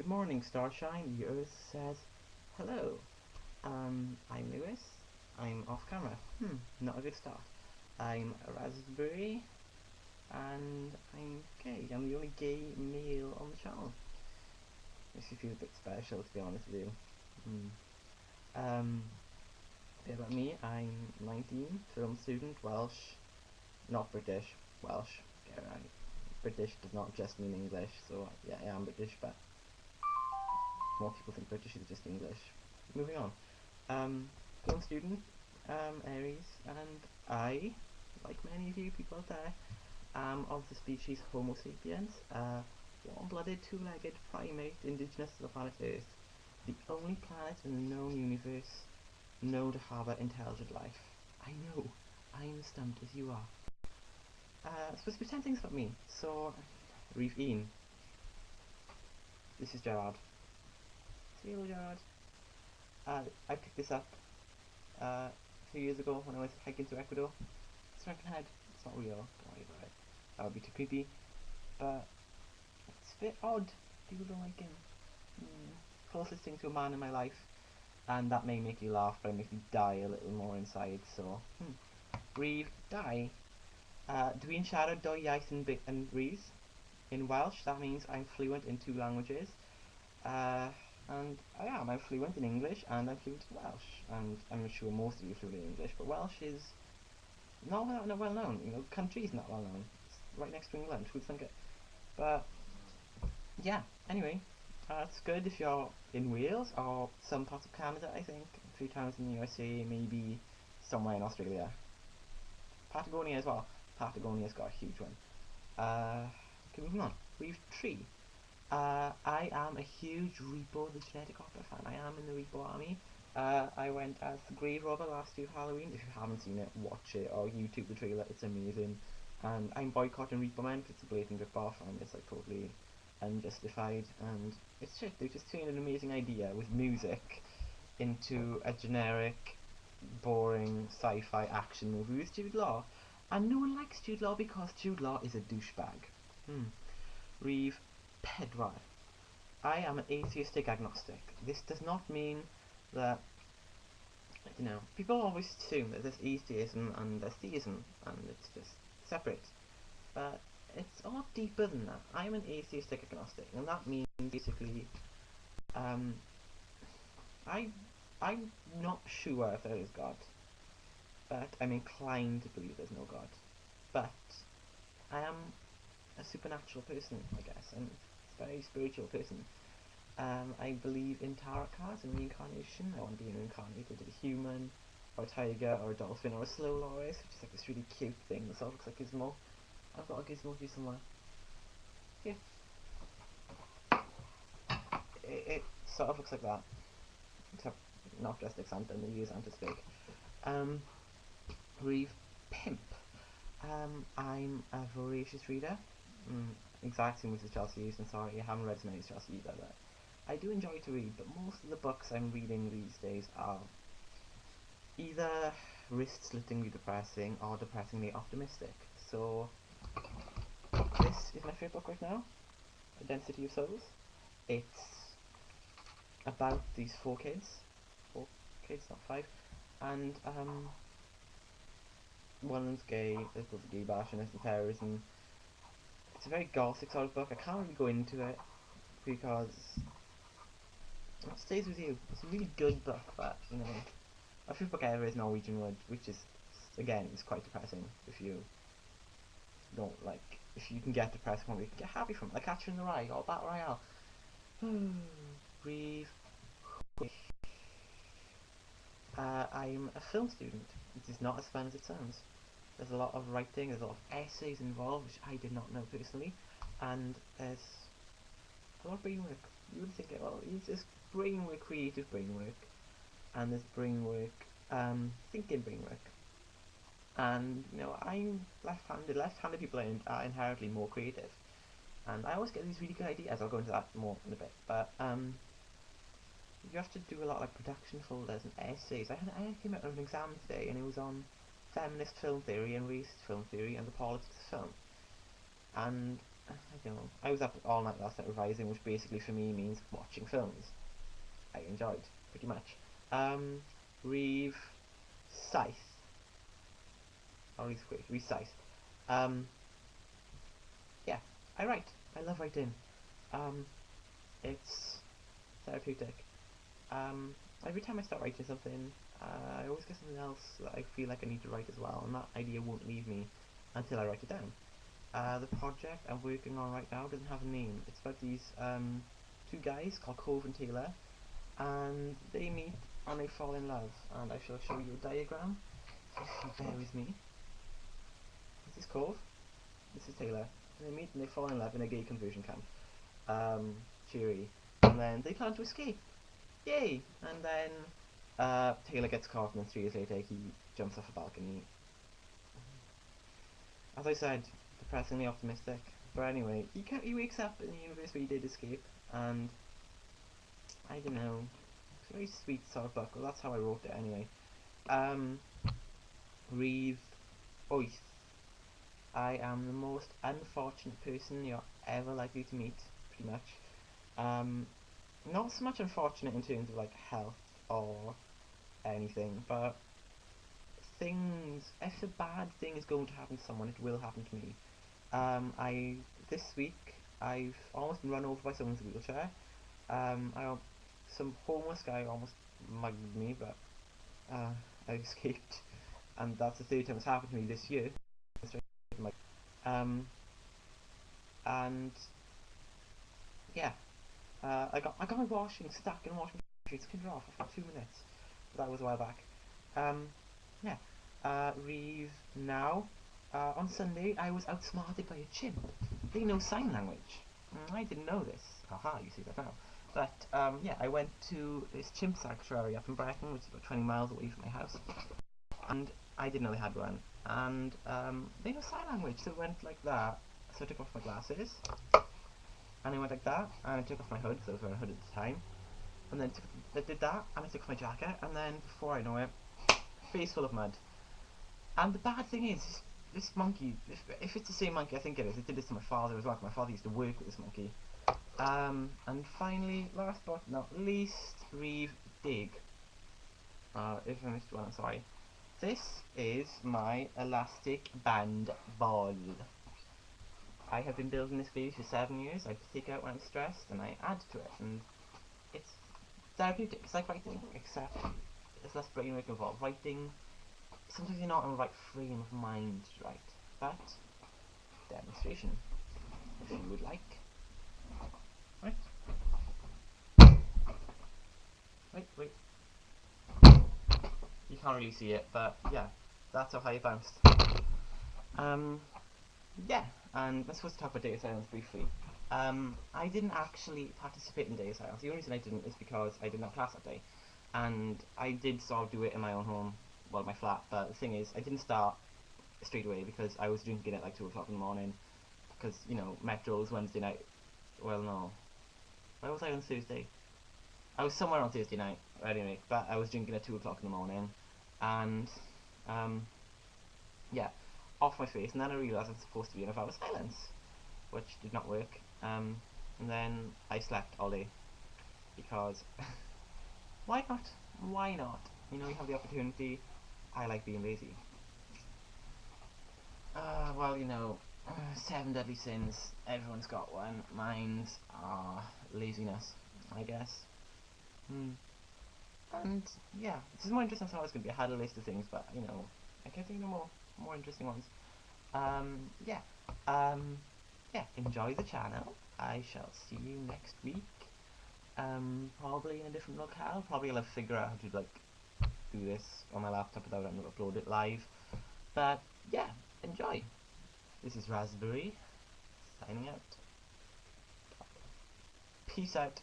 Good morning, Starshine. The Earth says hello. I'm Lewis. I'm off camera. Not a good start. I'm a raspberry, and I'm gay. I'm the only gay male on the channel. Makes me feel a bit special, to be honest with you. A bit about me. I'm 19, film student, Welsh, not British, Welsh. Get it right. British does not just mean English, so yeah, I am British, but more people think British is just English. Moving on. Film student, Aries, and I, like many of you people out there, am of the species Homo sapiens, warm-blooded, two-legged primate indigenous to the planet Earth, the only planet in the known universe known to harbour intelligent life. I know, I'm stumped as you are. Supposed to be 10 things about me, so, Reeve Ian. This is Gerard. Say hello, Gerard. I picked this up a few years ago when I was hiking through Ecuador. Shrunken head. It's not real. Don't worry about it. That would be too creepy. But it's a bit odd. People don't like him. Closest thing to a man in my life, and that may make you laugh, but it makes me die a little more inside. So, Reeve, die. Dwi'n siarad dwy iaith yn Reeve. In Welsh, that means I'm fluent in 2 languages. And I'm fluent in English and I'm fluent in Welsh, and I'm sure most of you are fluent in English, but Welsh is not well known. You know, the country is not well known. It's right next to England. Who'd think it? But yeah. Anyway, it's good if you're in Wales or some parts of Canada. I think a few times in the USA, maybe somewhere in Australia. Patagonia as well. Patagonia's got a huge one. Okay, moving on. We've tree. I am a huge Reaper the Genetic Opera fan. I am in the Reaper army. I went as the Grave Robber last year Halloween. If you haven't seen it, watch it or YouTube the trailer. It's amazing. And I'm boycotting Reaper Men because it's a blatant rip-off and it's like totally unjustified. And it's shit. They just turned an amazing idea with music into a generic, boring sci-fi action movie with Jude Law. And no one likes Jude Law because Jude Law is a douchebag. Reeve Pedwar. I am an atheistic agnostic. This does not mean that, you know, people always assume that there's atheism and there's theism and it's just separate. But it's a lot deeper than that. I'm an atheistic agnostic, and that means basically, I'm not sure if there is God, but I'm inclined to believe there's no God. But I am a supernatural person, I guess. I'm a very spiritual person. I believe in tarot cards and reincarnation. I want to be reincarnated as a human, or a tiger, or a dolphin, or a slow loris, which is like this really cute thing that sort of looks like Gizmo. I've got a Gizmo here somewhere. Here. It sort of looks like that. Except not just like Santa, and they use Santa speak. Reeve Pimp. I'm a voracious reader. Exact same with Chelsea Euston, sorry, I haven't read as many as Chelsea either, but I do enjoy to read, but most of the books I'm reading these days are either wrist-slittingly depressing or depressingly optimistic. So, this is my favourite book right now, A Density of Souls. It's about these 4 kids, not 5, and one of them's gay, there's lots of gay bashing and terrorism. It's a very gothic sort of book. I can't really go into it because it stays with you. It's a really good book, but you know, my favourite book ever is Norwegian Wood, which is again is quite depressing if you don't like. If you can get depressed from it, you can get happy from it, like Catcher in the Rye or Battle Royale. Breathe. I'm a film student. It is not as fun as it sounds. There's a lot of writing, there's a lot of essays involved, which I did not know personally, and there's a lot of brain work. You would think, well, it's just brain work, creative brain work, and there's brain work, thinking brain work. And, you know, I'm left-handed. Left-handed people are inherently more creative. And I always get these really good ideas. I'll go into that more in a bit. But, you have to do a lot of like production folders and essays. I came out of an exam today, and it was on feminist film theory and racist film theory and the politics of film. And I don't know. I was up all night last night revising, which basically for me means watching films. I enjoyed, pretty much. Reeve Scythe. Or Reeve Quick, Reeve Scythe. Yeah, I write. I love writing. It's therapeutic. Every time I start writing something, I always get something else that I feel like I need to write as well, and that idea won't leave me until I write it down. The project I'm working on right now doesn't have a name. It's about these two guys called Cove and Taylor, and they meet and they fall in love. And I shall show you a diagram. If you bear with me. This is Cove. This is Taylor. They meet and they fall in love in a gay conversion camp. Cheery. And then they plan to escape. Yay! And then Taylor gets caught, and then 3 years later he jumps off a balcony. As I said, depressingly optimistic. But anyway, he wakes up in the universe where he did escape, and I don't know. It's a very sweet sort of book. Well, that's how I wrote it anyway. Reeve Oith. I am the most unfortunate person you're ever likely to meet, pretty much. Not so much unfortunate in terms of like health or anything, but if a bad thing is going to happen to someone, it will happen to me. This week I've almost been run over by someone's wheelchair. Some homeless guy almost mugged me, but I escaped, and that's the 3rd time it's happened to me this year. And yeah, I got my washing stuck in washing machine. It's cleaned off after 2 minutes, but that was a while back. Yeah. Reeve now. On Sunday, I was outsmarted by a chimp. They know sign language. I didn't know this. Haha, you see that now. But, yeah, I went to this chimp sanctuary up in Brecon, which is about 20 miles away from my house. And I didn't know they had one. And, they know sign language, so it went like that. So I took off my glasses. And I went like that, and I took off my hood, because I was wearing a hood at the time. And then I did that, and I took off my jacket, and then, before I know it, face full of mud. And the bad thing is, this monkey, if it's the same monkey, I think it is, it did this to my father as well. My father used to work with this monkey. And finally, last but not least, Reeve Dig. If I missed one, I'm sorry. This is my elastic band ball. I have been building this baby for 7 years. I take it out when I'm stressed, and I add to it, and it's therapeutic. It's like writing, except there's less brainwork involved. Writing, sometimes you're not in the right frame of mind to write, but demonstration, if you would like. Right. Wait. You can't really see it, but yeah, that's how high it bounced. Yeah, and I'm supposed to talk about data science briefly. I didn't actually participate in data science. The only reason I didn't is because I didn't have class that day. And I did sort of do it in my own home, well, my flat, but the thing is, I didn't start straight away because I was drinking at like 2 o'clock in the morning, because, you know, Metro's Wednesday night. Well, no. Where was I on Thursday? I was somewhere on Thursday night, anyway, but I was drinking at 2 o'clock in the morning, and, yeah, off my face, and then I realised I was supposed to be in a vow of silence, which did not work, and then I slept all day, because, why not? Why not? You know, you have the opportunity. I like being lazy. Well, you know, 7 deadly sins, everyone's got one. Mine's laziness, I guess. And yeah, this is more interesting than I thought it was going to be. I had a list of things, but you know, I can't think of more interesting ones. Yeah. Yeah, enjoy the channel. I shall see you next week. Probably in a different locale. Probably I'll have to figure out how to like do this on my laptop without having to upload it live. But yeah, enjoy. This is Raspberry signing out. Peace out.